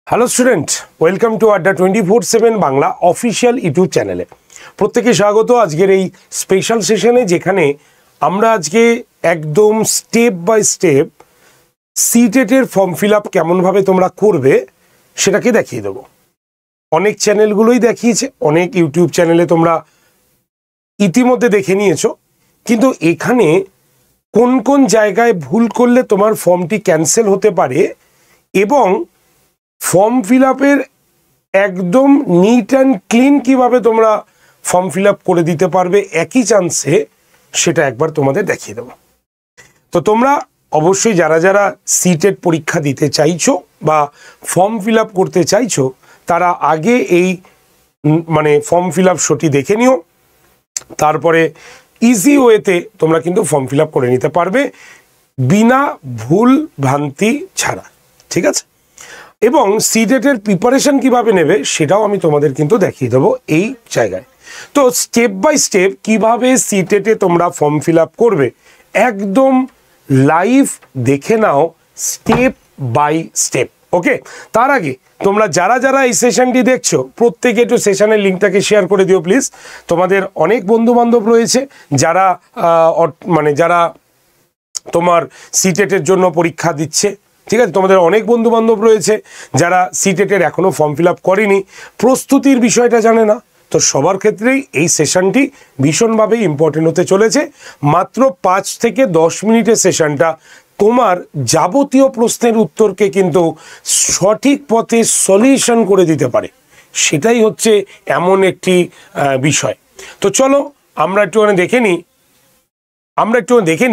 Hello student, welcome to আড্ডা 24/7 Bangla official YouTube চ্যানেলে। প্রত্যেকে স্বাগত আজকের এই স্পেশাল সেশনে, যেখানে আমরা আজকে একদম স্টেপ বাই স্টেপ সিটেটের ফর্ম ফিল আপ কেমনভাবে তোমরা করবে সেটাকে দেখিয়ে দেবো। অনেক চ্যানেলগুলোই দেখিয়েছে, অনেক ইউটিউব চ্যানেলে তোমরা ইতিমধ্যে দেখে নিয়েছো, কিন্তু এখানে কোন কোন জায়গায় ভুল করলে তোমার ফর্মটি ক্যান্সেল হতে পারে এবং ফর্ম ফিল আপের একদম নিট অ্যান্ড ক্লিন কীভাবে তোমরা ফর্ম ফিল আপ করে দিতে পারবে একই চান্সে, সেটা একবার তোমাদের দেখিয়ে দেবো। তো তোমরা অবশ্যই যারা যারা সিটেট পরীক্ষা দিতে চাইছো বা ফর্ম ফিল আপ করতে চাইছো, তারা আগে এই ফর্ম ফিল আপ শোটি দেখে নিও, তারপরে ইজি ওয়েতে তোমরা কিন্তু ফর্ম ফিল আপ করে নিতে পারবে বিনা ভুল ভ্রান্তি ছাড়া, ঠিক আছে? এবং সিটেটের প্রিপারেশন কিভাবে নেবে সেটাও আমি তোমাদের কিন্তু দেখিয়ে দেবো এই জায়গায়। তো স্টেপ বাই স্টেপ কিভাবে সিটেটে তোমরা ফর্ম ফিল আপ করবে একদম লাইভ দেখে নাও, স্টেপ বাই স্টেপ। ওকে, তার আগে তোমরা যারা যারা এই সেশনটি দেখছো প্রত্যেকে একটু সেশনের লিঙ্কটাকে শেয়ার করে দিও প্লিজ। তোমাদের অনেক বন্ধু বান্ধব রয়েছে যারা যারা তোমার সিটেটের জন্য পরীক্ষা দিচ্ছে, ঠিক আছে? তোমাদের অনেক বন্ধু বান্ধব রয়েছে যারা সিটেটের এখনও ফর্ম ফিল আপ করেনি, প্রস্তুতির বিষয়টা জানে না। তো সবার ক্ষেত্রেই এই সেশনটি ভীষণভাবে ইম্পর্টেন্ট হতে চলেছে। মাত্র 5 থেকে 10 মিনিটের সেশনটা তোমার যাবতীয় প্রশ্নের উত্তরকে কিন্তু সঠিক পথে সলিউশন করে দিতে পারে, সেটাই হচ্ছে এমন একটি বিষয়। তো চলো আমরা একটুখানি দেখে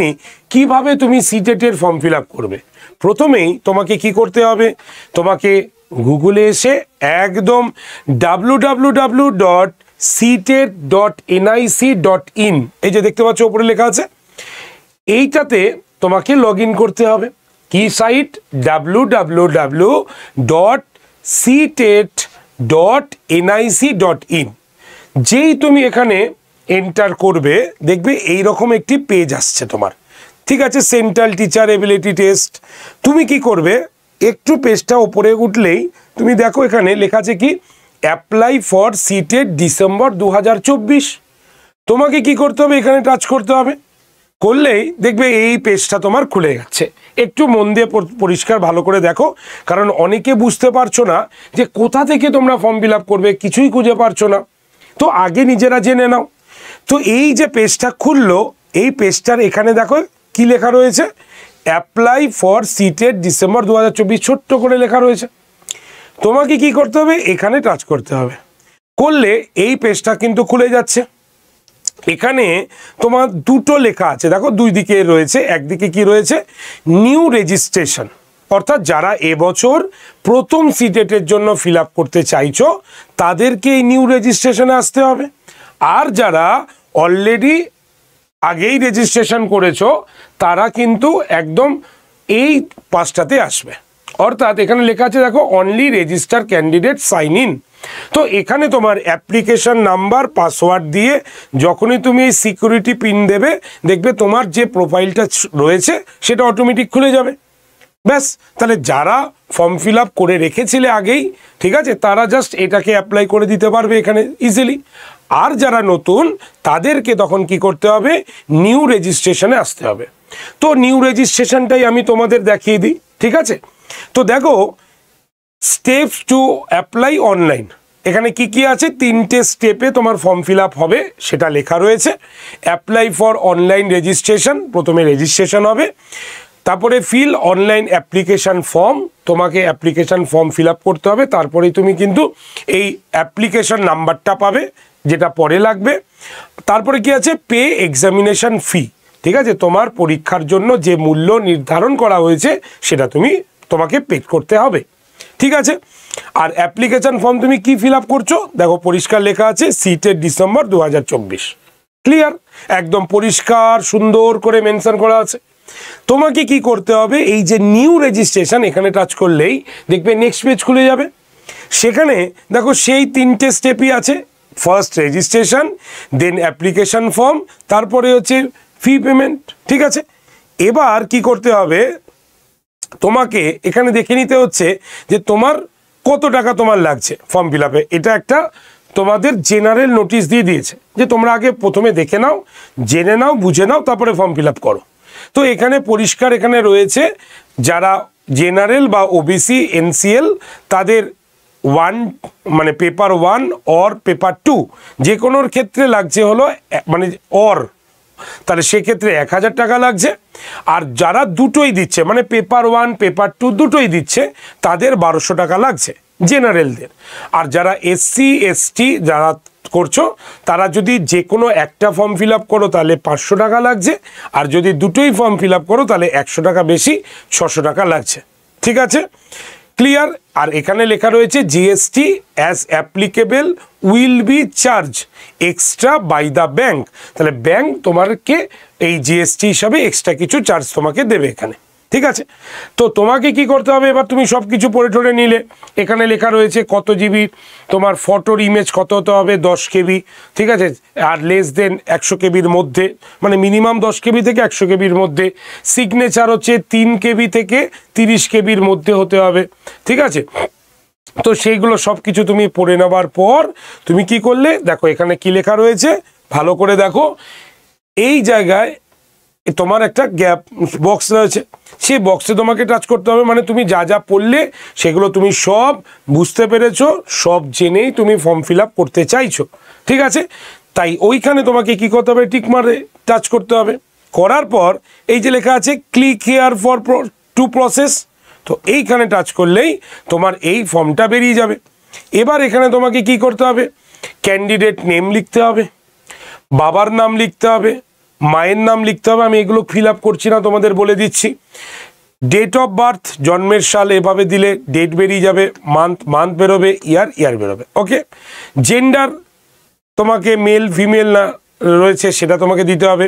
নিই কীভাবে তুমি সিটেটের ফর্ম ফিল আপ করবে। প্রথমেই তোমাকে কি করতে হবে, তোমাকে গুগলে এসে একদম www.ctet.nic.in এই যে দেখতে পাচ্ছ ওপরে লেখা আছে, এইটাতে তোমাকে লগ ইন করতে হবে। কি সাইট? www.ctet.nic.in। যেই তুমি এখানে এন্টার করবে দেখবে এইরকম একটি পেজ আসছে তোমার, ঠিক আছে? Central teacher ability test. তুমি কি করবে, একটু পেজটা ওপরে উঠলেই তুমি দেখো এখানে লেখা আছে কি, অ্যাপ্লাই ফর সিটেট ডিসেম্বর 2024। তোমাকে কি করতে হবে, এখানে টাচ করতে হবে। করলেই দেখবে এই পেজটা তোমার খুলে যাচ্ছে। একটু মন দিয়ে পরিষ্কার ভালো করে দেখো, কারণ অনেকে বুঝতে পারছো না যে কোথা থেকে তোমরা ফর্ম ফিল আপ করবে, কিছুই খুঁজে পারছো না। তো আগে নিজেরা জেনে নাও। তো এই যে পেজটা খুললো, এই পেজটার এখানে দেখো কি লেখা রয়েছে, অ্যাপ্লাই ফর সিটেট ডিসেম্বর 2024 ছোট্ট করে লেখা রয়েছে। তোমাকে কি করতে হবে, এখানে টাচ করতে হবে। করলে এই পেজটা কিন্তু খুলে যাচ্ছে। এখানে তোমার দুটো লেখা আছে, দেখো দুই দিকে রয়েছে। একদিকে কি রয়েছে, নিউ রেজিস্ট্রেশন, অর্থাৎ যারা এবছর প্রথম সিটেটের জন্য ফিল আপ করতে চাইছো তাদেরকে এই নিউ রেজিস্ট্রেশনে আসতে হবে। আর যারা অলরেডি আগেই রেজিস্ট্রেশন করেছো তারা কিন্তু একদম এই পাঁচটাতে আসবে। অর্থাৎ এখানে লেখা আছে দেখো, only register candidate sign in. তো এখানে তোমার অ্যাপ্লিকেশন নাম্বার পাসওয়ার্ড দিয়ে যখনই তুমি এই সিকিউরিটি পিন দেবে, দেখবে তোমার যে প্রোফাইলটা রয়েছে সেটা অটোমেটিক খুলে যাবে। ব্যাস, তাহলে যারা ফর্ম ফিল আপ করে রেখেছিলে আগেই, ঠিক আছে, তারা জাস্ট এটাকে অ্যাপ্লাই করে দিতে পারবে এখানে ইজিলি। আর যারা নতুন তাদেরকে তখন কি করতে হবে, নিউ রেজিস্ট্রেশনে আসতে হবে। তো নিউ রেজিস্ট্রেশনটাই আমি তোমাদের দেখিয়ে দিই, ঠিক আছে? তো দেখো, স্টেপস টু অ্যাপ্লাই অনলাইন, এখানে কি কি আছে, 3টে স্টেপে তোমার ফর্ম ফিল আপ হবে সেটা লেখা রয়েছে। অ্যাপ্লাই ফর অনলাইন রেজিস্ট্রেশন, প্রথমে রেজিস্ট্রেশন হবে, তারপরে ফিল অনলাইন অ্যাপ্লিকেশান ফর্ম, তোমাকে অ্যাপ্লিকেশান ফর্ম ফিল আপ করতে হবে। তারপরেই তুমি কিন্তু এই অ্যাপ্লিকেশন নাম্বারটা পাবে, যেটা পরে লাগবে। তারপরে কি আছে, পে এক্সামিনেশন ফি, ঠিক আছে? তোমার পরীক্ষার জন্য যে মূল্য নির্ধারণ করা হয়েছে সেটা তোমাকে পে করতে হবে, ঠিক আছে? আর অ্যাপ্লিকেশন ফর্ম তুমি কি ফিল আপ করছো, দেখো পরিষ্কার লেখা আছে সিটেট ডিসেম্বর 2024। ক্লিয়ার, একদম পরিষ্কার সুন্দর করে মেনশন করা আছে। তোমাকে কি করতে হবে, এই যে নিউ রেজিস্ট্রেশন এখানে টাচ করলেই দেখবে নেক্সট পেজ খুলে যাবে। সেখানে দেখো সেই 3টে স্টেপই আছে, first registration, then application form, তারপরে হচ্ছে ফি পেমেন্ট, ঠিক আছে? এবার কি করতে হবে, তোমাকে এখানে দেখে নিতে হচ্ছে যে তোমার কত টাকা তোমার লাগছে ফর্ম ফিল আপে, এটা একটা তোমাদের জেনারেল নোটিশ দিয়ে দিয়েছে যে তোমরা আগে প্রথমে দেখে নাও, জেনে নাও, বুঝে নাও, তারপরে ফর্ম ফিল আপ করো। তো এখানে পরিষ্কার এখানে রয়েছে যারা জেনারেল বা ওবিসি এনসিএল তাদের মানে পেপার 1 অর পেপার 2 যে কোনোর ক্ষেত্রে লাগছে হলো মানে তাহলে সেক্ষেত্রে 1000 টাকা লাগছে। আর যারা দুটোই দিচ্ছে মানে পেপার 1 পেপার 2 দুটোই দিচ্ছে তাদের 1200 টাকা লাগছে জেনারেলদের। আর যারা এসসি এসটি যারা করছো তারা যদি যে কোনো একটা ফর্ম ফিল আপ করো তাহলে 500 টাকা লাগছে, আর যদি দুটোই ফর্ম ফিল আপ করো তাহলে 100 টাকা বেশি 600 টাকা লাগছে। ঠিক আছে, ক্লিয়ার। আর এখানে লেখা রয়েছে GST as applicable will be charge extra by the bank, তাহলে ব্যাঙ্ক তোমাকে এই জিএসটি হিসাবে এক্সট্রা কিছু চার্জ তোমাকে দেবে এখানে। ঠিক আছে, তো তোমাকে কি করতে হবে, এবার তুমি সব কিছু পড়ে ঠরে নিলে, এখানে লেখা রয়েছে কত জিবি তোমার ফটোর ইমেজ কত হতে হবে, 10 কেবি। ঠিক আছে, আর লেস দেন 100 কেবির মধ্যে, মানে মিনিমাম 10 কেবি থেকে 100 কেবির মধ্যে। সিগনেচার হচ্ছে 3 কেবি থেকে 30 কেবির মধ্যে হতে হবে। ঠিক আছে, তো সেইগুলো সব কিছু তুমি পড়ে নেবার পর তুমি কি করলে, দেখো এখানে কি লেখা রয়েছে ভালো করে দেখো, এই জায়গায় তোমার একটা গ্যাপ বক্স রয়েছে, সেই বক্সে তোমাকে টাচ করতে হবে, মানে তুমি যা যা পড়লে সেগুলো তুমি সব বুঝতে পেরেছো, সব জেনেই তুমি ফর্ম ফিল আপ করতে চাইছো। ঠিক আছে, তাই ওইখানে তোমাকে কি করতে হবে, টিক মারে টাচ করতে হবে। করার পর এই যে লেখা আছে click here for to process, তো এইখানে টাচ করলেই তোমার এই ফর্মটা বেরিয়ে যাবে। এবার এখানে তোমাকে কি করতে হবে, ক্যান্ডিডেট নেম লিখতে হবে, বাবার নাম লিখতে হবে, মায়ের নাম লিখতে হবে। আমি এগুলো ফিল আপ করছি না, তোমাদের বলে দিচ্ছি। ডেট অফ বার্থ জন্মের সাল এভাবে দিলে ডেট বেরিয়ে যাবে, মান্থ বেরোবে, ইয়ার বেরোবে। ওকে, জেন্ডার তোমাকে মেল ফিমেল না রয়েছে সেটা তোমাকে দিতে হবে।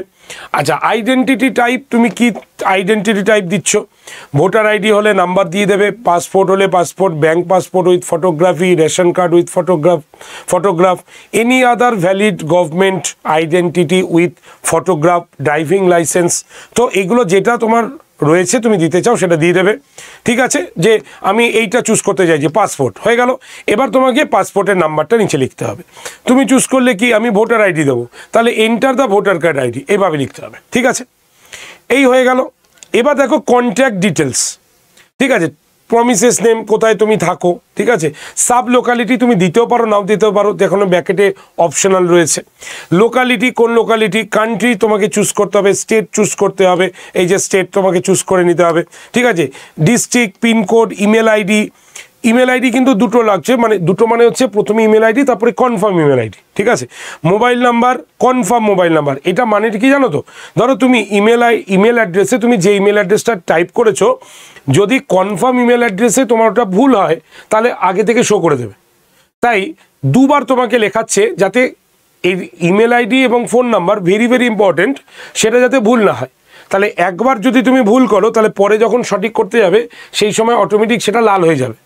আচ্ছা, আইডেন্টিটি টাইপ তুমি কি আইডেন্টিটি টাইপ দিচ্ছ, ভোটার আইডি হলে নাম্বার দিয়ে দেবে, পাসপোর্ট হলে passport, bank passport with photography, ration card with photograph, any other valid government identity with photograph, driving licence. তো এগুলো যেটা তোমার রয়েছে তুমি দিতে চাও সেটা দিয়ে দেবে। ঠিক আছে, যে আমি এইটা চুজ করতে চাইছি পাসপোর্ট, হয়ে গেল। এবার তোমাকে পাসপোর্টের নাম্বারটা নিচে লিখতে হবে। তুমি চুজ করলে কি আমি ভোটার আইডি দেবো, তাহলে enter the voter card ID এভাবে লিখতে হবে। ঠিক আছে, এই হয়ে গেল। এবার দেখো কন্ট্যাক্ট ডিটেলস। ঠিক আছে, প্রমিসেস নেম, কোথায় তুমি থাকো। ঠিক আছে, সাব লোকালিটি তুমি দিতেও পারো নাও দিতেও পারো, এখনো ব্যাকেটে অপশনাল রয়েছে। লোকালিটি কোন লোকালিটি, কান্ট্রি তোমাকে চুজ করতে হবে, স্টেট চুজ করতে হবে, এই যে স্টেট তোমাকে চুজ করে নিতে হবে। ঠিক আছে, district, pincode, email ID. Email ID কিন্তু দুটো লাগছে, মানে দুটো মানে হচ্ছে প্রথমে ইমেল আইডি তারপরে কনফার্ম ইমেল আইডি। ঠিক আছে, mobile number, confirm mobile number, এটা মানে কি জানো তো, ধরো তুমি ইমেল অ্যাড্রেসে তুমি যে ইমেল অ্যাড্রেসটা টাইপ করেছো, যদি কনফার্ম ইমেল অ্যাড্রেসে তোমার ওটা ভুল হয় তাহলে আগে থেকে শো করে দেবে। তাই দুবার তোমাকে লেখাচ্ছে যাতে এই ইমেল আইডি এবং phone number very very important, সেটা যাতে ভুল না হয়। তাহলে একবার যদি তুমি ভুল করো তাহলে পরে যখন সঠিক করতে যাবে সেই সময় অটোমেটিক সেটা লাল হয়ে যাবে,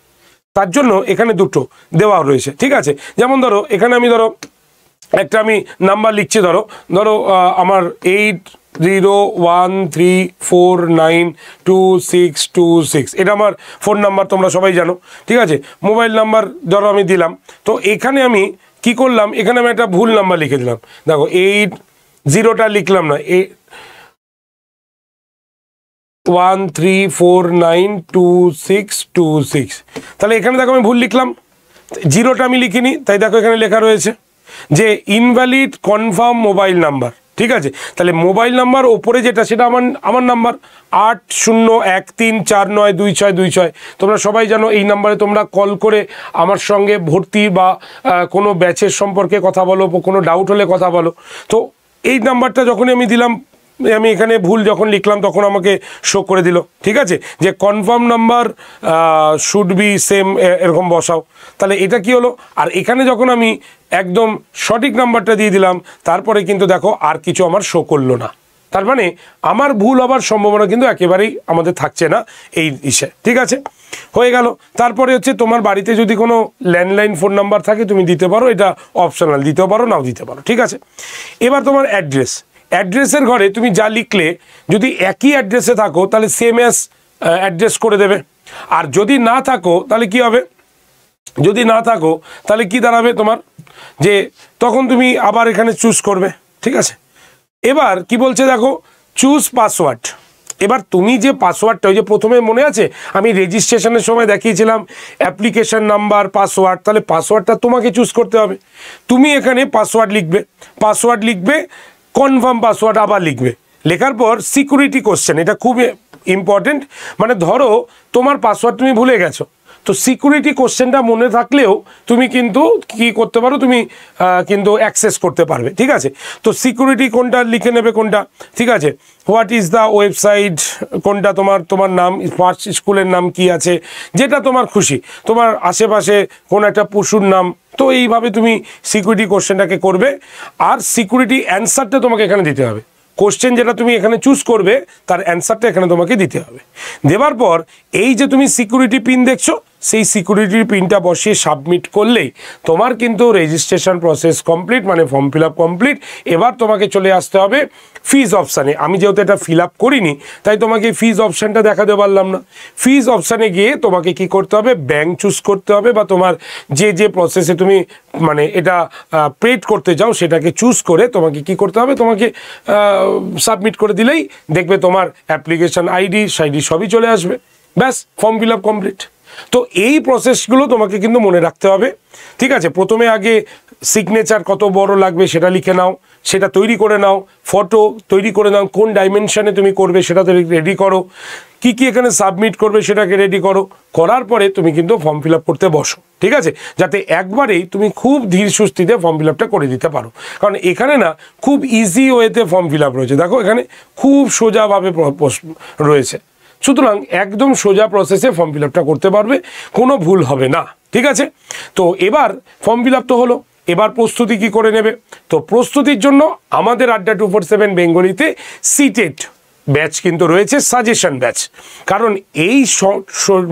তার জন্য এখানে দুটো দেওয়া রয়েছে। ঠিক আছে, যেমন ধরো এখানে আমি একটা আমি নাম্বার লিখছি, ধরো আমার 8013492626, এটা আমার ফোন নাম্বার, তোমরা সবাই জানো। ঠিক আছে, মোবাইল নাম্বার ধরো আমি দিলাম, তো এখানে আমি কি করলাম, এখানে আমি একটা ভুল নাম্বার লিখে দিলাম। দেখো 80টা লিখলাম না, 13492626, তাহলে এখানে দেখো আমি ভুল লিখলাম, 0টা আমি লিখিনি, তাই দেখো এখানে লেখা রয়েছে যে ইনভ্যালিড কনফার্ম মোবাইল নাম্বার। ঠিক আছে, তাহলে মোবাইল নাম্বার ওপরে যেটা সেটা আমার নাম্বার 8013492626। তোমরা সবাই জানো এই নাম্বারে তোমরা কল করে আমার সঙ্গে ভর্তি বা কোনো ব্যাচের সম্পর্কে কথা বলো, কোনো ডাউট হলে কথা বলো। তো এই নাম্বারটা যখনই আমি দিলাম, আমি এখানে ভুল যখন লিখলাম তখন আমাকে শো করে দিল। ঠিক আছে, যে confirm number should be same, এরকম বসাও। তাহলে এটা কি হলো, আর এখানে যখন আমি একদম সঠিক নাম্বারটা দিয়ে দিলাম তারপরে কিন্তু দেখো আর কিছু আমার শো করলো না, তার মানে আমার ভুল হবার সম্ভাবনা কিন্তু একেবারেই আমাদের থাকছে না এই বিষয়ে। ঠিক আছে, হয়ে গেল। তারপরে হচ্ছে তোমার বাড়িতে যদি কোনো ল্যান্ডলাইন ফোন নাম্বার থাকে তুমি দিতে পারো, এটা অপশনাল, দিতেও পারো নাও দিতে পারো। ঠিক আছে, এবার তোমার অ্যাড্রেসের ঘরে তুমি যা লিখলে যদি একই অ্যাড্রেসে থাকো তাহলে সেম অ্যাজ অ্যাড্রেস করে দেবে, আর যদি না থাকো তাহলে কি হবে, যদি না থাকো তাহলে কি দাঁড়াবে তোমার, যে তখন তুমি আবার এখানে চুজ করবে। ঠিক আছে, এবার কি বলছে দেখো, চুজ পাসওয়ার্ড। এবার তুমি যে পাসওয়ার্ডটা, ওই যে প্রথমে মনে আছে আমি রেজিস্ট্রেশনের সময় দেখিয়েছিলাম অ্যাপ্লিকেশন নাম্বার, পাসওয়ার্ড, তাহলে পাসওয়ার্ডটা তোমাকে চুজ করতে হবে। তুমি এখানে পাসওয়ার্ড লিখবে, কনফার্ম পাসওয়ার্ড আবার লিখবে। লেখার পর সিকিউরিটি কোশ্চেন, এটা খুব ইম্পর্টেন্ট। মানে ধরো তোমার পাসওয়ার্ড তুমি ভুলে গেছো, তো সিকিউরিটি কোশ্চেনটা মনে থাকলেও তুমি কিন্তু কি করতে পারো, তুমি কিন্তু অ্যাক্সেস করতে পারবে। ঠিক আছে, তো সিকিউরিটি কোনটা লিখে নেবে, কোনটা, ঠিক আছে, হোয়াট ইজ দ্য ওয়েবসাইট, কোনটা তোমার নাম, ফার্স্ট স্কুলের নাম কি আছে, যেটা তোমার খুশি, তোমার আশেপাশে কোন একটা পশুর নাম। তো এইভাবে তুমি সিকিউরিটি কোশ্চেনটাকে করবে, আর সিকিউরিটি অ্যান্সারটা তোমাকে এখানে দিতে হবে। কোশ্চেন যেটা তুমি এখানে চুজ করবে তার অ্যান্সারটা এখানে তোমাকে দিতে হবে। দেওয়ার পর এই যে তুমি সিকিউরিটি পিন দেখছো, সেই সিকিউরিটি পিনটা বসিয়ে সাবমিট করলেই তোমার কিন্তু রেজিস্ট্রেশন প্রসেস কমপ্লিট, মানে ফর্ম ফিল আপ কমপ্লিট। এবার তোমাকে চলে আসতে হবে ফিজ অপশানে। আমি যেহেতু এটা ফিল আপ করিনি তাই তোমাকে ফিজ অপশানটা দেখাতে পারলাম না। ফিজ অপশানে গিয়ে তোমাকে কি করতে হবে, ব্যাংক চুজ করতে হবে, বা তোমার যে প্রসেসে তুমি মানে এটা পেড করতে যাও সেটাকে চুজ করে তোমাকে কি করতে হবে, তোমাকে সাবমিট করে দিলেই দেখবে তোমার অ্যাপ্লিকেশন আইডি সবই চলে আসবে। ব্যাস, ফর্ম ফিল আপ কমপ্লিট। তো এই প্রসেসগুলো তোমাকে কিন্তু মনে রাখতে হবে। ঠিক আছে, প্রথমে আগে সিগনেচার কত বড় লাগবে সেটা লিখে নাও, সেটা তৈরি করে নাও, ফটো তৈরি করে নাও, কোন ডাইমেনশনে তুমি করবে সেটা রেডি করো, কি এখানে সাবমিট করবে সেটাকে রেডি করো। করার পরে তুমি কিন্তু ফর্ম ফিল আপ করতে বসো। ঠিক আছে, যাতে একবারেই তুমি খুব ধীর সুস্থিতে ফর্ম ফিল আপটা করে দিতে পারো। কারণ এখানে না খুব ইজি ওয়েতে ফর্ম ফিল আপ রয়েছে, দেখো এখানে খুব সোজাভাবে রয়েছে। সুতরাং একদম সোজা প্রসেসে ফর্ম ফিল আপটা করতে পারবে, কোনো ভুল হবে না। ঠিক আছে, তো এবার ফর্ম ফিল আপ তো হলো, এবার প্রস্তুতি কি করে নেবে। তো প্রস্তুতির জন্য আমাদের আড্ডা 247 বেঙ্গলিতে সিটেট ব্যাচ কিন্তু রয়েছে, সাজেশন ব্যাচ। কারণ এই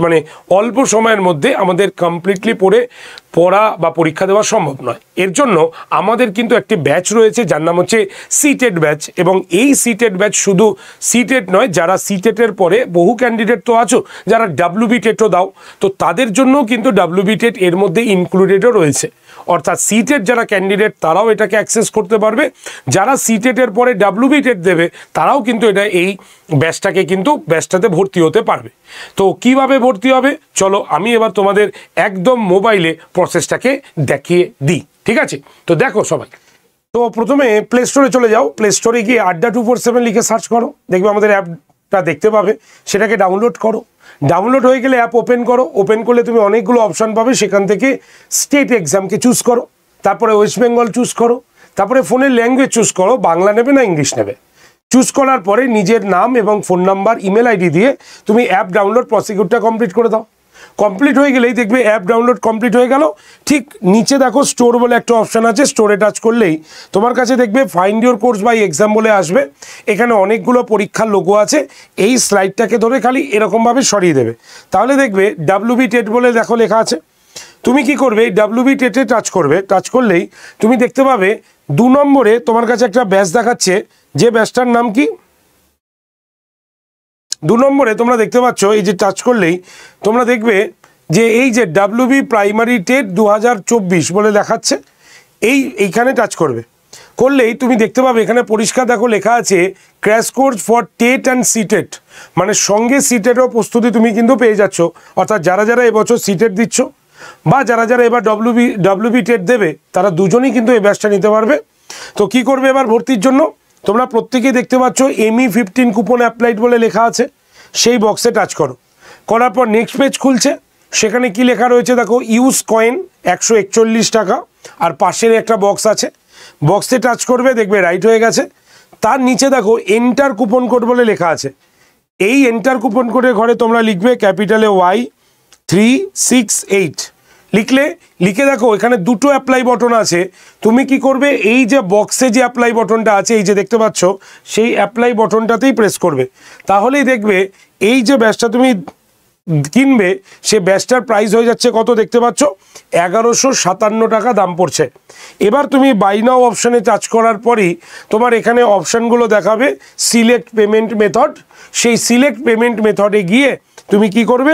মানে অল্প সময়ের মধ্যে আমাদের কমপ্লিটলি পড়া বা পরীক্ষা দেওয়া সম্ভব নয়। এর জন্য আমাদের কিন্তু একটি ব্যাচ রয়েছে যার নাম হচ্ছে সিটেট ব্যাচ। এবং এই সিটেট ব্যাচ শুধু সিটেট নয়, যারা সিটেটের পরে বহু ক্যান্ডিডেট তো আছো যারা ডাব্লিউবি টেটও দাও, তো তাদের জন্যও কিন্তু ডাব্লিউবি টেট এর মধ্যে ইনক্লুডেডও রয়েছে। অর্থাৎ সিটেট যারা ক্যান্ডিডেট তারাও এটাকে অ্যাক্সেস করতে পারবে, যারা সিটেটের পরে ডাব্লিউবি টেট দেবে তারাও কিন্তু এই ব্যাচটাতে ভর্তি হতে পারবে। তো কিভাবে ভর্তি হবে চলো আমি এবার তোমাদের একদম মোবাইলে প্রসেসটাকে দেখিয়ে দিই। ঠিক আছে, তো দেখো সবাই। তো প্রথমে প্লে স্টোরে চলে যাও, প্লে স্টোরে গিয়ে আড্ডা 247 লিখে সার্চ করো, দেখবে আমাদের অ্যাপটা দেখতে পাবে, সেটাকে ডাউনলোড করো। ডাউনলোড হয়ে গেলে অ্যাপ ওপেন করো, ওপেন করলে তুমি অনেকগুলো অপশান পাবে, সেখান থেকে স্টেট এক্সামকে চুজ করো, তারপরে ওয়েস্ট বেঙ্গল চুজ করো, তারপরে ফোনের ল্যাঙ্গুয়েজ চুজ করো, বাংলা নেবে না ইংলিশ নেবে। চুজ করার পরে নিজের নাম এবং ফোন নাম্বার, ইমেল আইডি দিয়ে তুমি অ্যাপ ডাউনলোড প্রসিকিউরটা কমপ্লিট করে দাও। কমপ্লিট হয়ে গেলেই দেখবে অ্যাপ ডাউনলোড কমপ্লিট হয়ে গেল। ঠিক নিচে দেখো স্টোর বলে একটা অপশান আছে, স্টোরে টাচ করলেই তোমার কাছে দেখবে find your course by exam বলে আসবে। এখানে অনেকগুলো পরীক্ষার লোগো আছে, এই স্লাইডটাকে ধরে খালি এরকমভাবে সরিয়ে দেবে, তাহলে দেখবে ডাব্লিউবি টেট বলে দেখো লেখা আছে। তুমি কি করবে, ডাব্লিউবি টেটে টাচ করবে, টাচ করলেই তুমি দেখতে পাবে 2 নম্বরে তোমার কাছে একটা ব্যাচ দেখাচ্ছে, যে ব্যাচটার নাম কি 2 নম্বরে তোমরা দেখতে পাচ্ছ, এই যে টাচ করলেই তোমরা দেখবে যে এই যে ডাব্লিউবি প্রাইমারি টেট 2024 বলে দেখাচ্ছে, এইখানে টাচ করলেই তুমি দেখতে পাবে এখানে পরিষ্কার দেখো লেখা আছে crash course for TET and CTET, মানে সঙ্গে সিটেটও প্রস্তুতি তুমি কিন্তু পেয়ে যাচ্ছ। অর্থাৎ যারা এবছর সিটেট দিচ্ছ বা যারা এবার ডাব্লিউবি টেট দেবে তারা দুজনেই কিন্তু এই ব্যাচটা নিতে পারবে। তো কি করবে এবার ভর্তির জন্য, তোমরা প্রত্যেকেই দেখতে পাচ্ছ ME15 কুপন অ্যাপ্লাইড বলে লেখা আছে, সেই বক্সে টাচ করো। করার পর নেক্সট পেজ খুলছে, সেখানে কি লেখা রয়েছে দেখো, ইউজ কয়েন 141 টাকা, আর পাশের একটা বক্স আছে, বক্সে টাচ করবে দেখবে রাইট হয়ে গেছে। তার নিচে দেখো এন্টার কুপন কোড বলে লেখা আছে, এই এন্টার কুপন কোডের ঘরে তোমরা লিখবে ক্যাপিটালে Y368, লিখে দেখো এখানে 2টো অ্যাপ্লাই বটন আছে। তুমি কি করবে, এই যে বক্সে যে অ্যাপ্লাই বটনটা আছে এই যে দেখতে পাচ্ছ, সেই অ্যাপ্লাই বটনটাতেই প্রেস করবে, তাহলেই দেখবে এই যে ব্যাচটা তুমি কিনবে সে ব্যাচটার প্রাইস হয়ে যাচ্ছে কত দেখতে পাচ্ছ, 1157 টাকা দাম পড়ছে। এবার তুমি বাই নাও অপশানে টাচ করার পরই তোমার এখানে অপশানগুলো দেখাবে সিলেক্ট পেমেন্ট মেথড, সেই সিলেক্ট পেমেন্ট মেথডে গিয়ে তুমি কি করবে,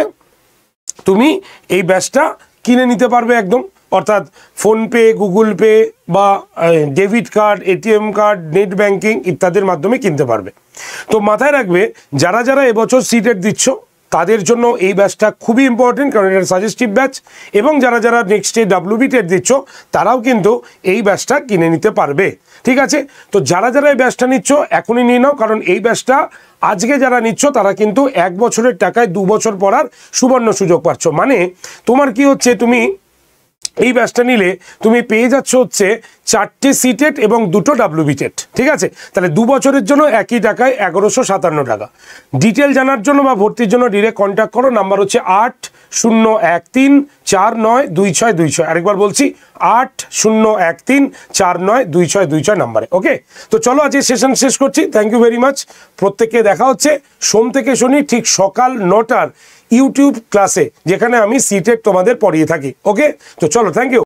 তুমি এই ব্যাচটা কিনে নিতে পারবে একদম, অর্থাৎ ফোনপে, গুগল পে বা debit card, ATM card, net banking ইত্যাদির মাধ্যমে কিনতে পারবে। তো মাথায় রাখবে, যারা যারা এবছর সিটেট দিচ্ছ তাদের জন্য এই ব্যাচটা খুবই ইম্পর্টেন্ট, কারণ এটা সাজেস্টিভ ব্যাচ, এবং যারা যারা নেক্সট ডে WB টেট দিচ্ছ তারাও কিন্তু এই ব্যাচটা কিনে নিতে পারবে। ঠিক আছে, তো যারা যারা এই ব্যাচটা নিচ্ছ এখনই নিয়ে নাও, কারণ এই ব্যাচটা আজকে যারা নিচ্ছ তারা কিন্তু 1 বছরের টাকায় 2 বছর পড়ার সুবর্ণ সুযোগ পাচ্ছ। মানে তোমার কি হচ্ছে, তুমি এই ব্যাচটা নিলে তুমি পেয়ে যাচ্ছ হচ্ছে 4টে সিটেট এবং 2টো WB টেট। ঠিক আছে, তাহলে 2 বছরের জন্য একই টাকায় 1157 টাকা। ডিটেল জানার জন্য বা ভর্তির জন্য ডিরেক্ট কন্ট্যাক্ট করো, নাম্বার হচ্ছে 8013492626। আরেকবার বলছি 8013492626 নাম্বারে। ওকে, তো চলো আজকে সেশন শেষ করছি। Thank you very much. প্রত্যেককে দেখা হচ্ছে সোম থেকে শনি ঠিক সকাল 9টার ইউটিউব ক্লাসে, যেখানে আমি সিটেট তোমাদের পড়িয়ে থাকি। ওকে, তো চলো, থ্যাংক ইউ।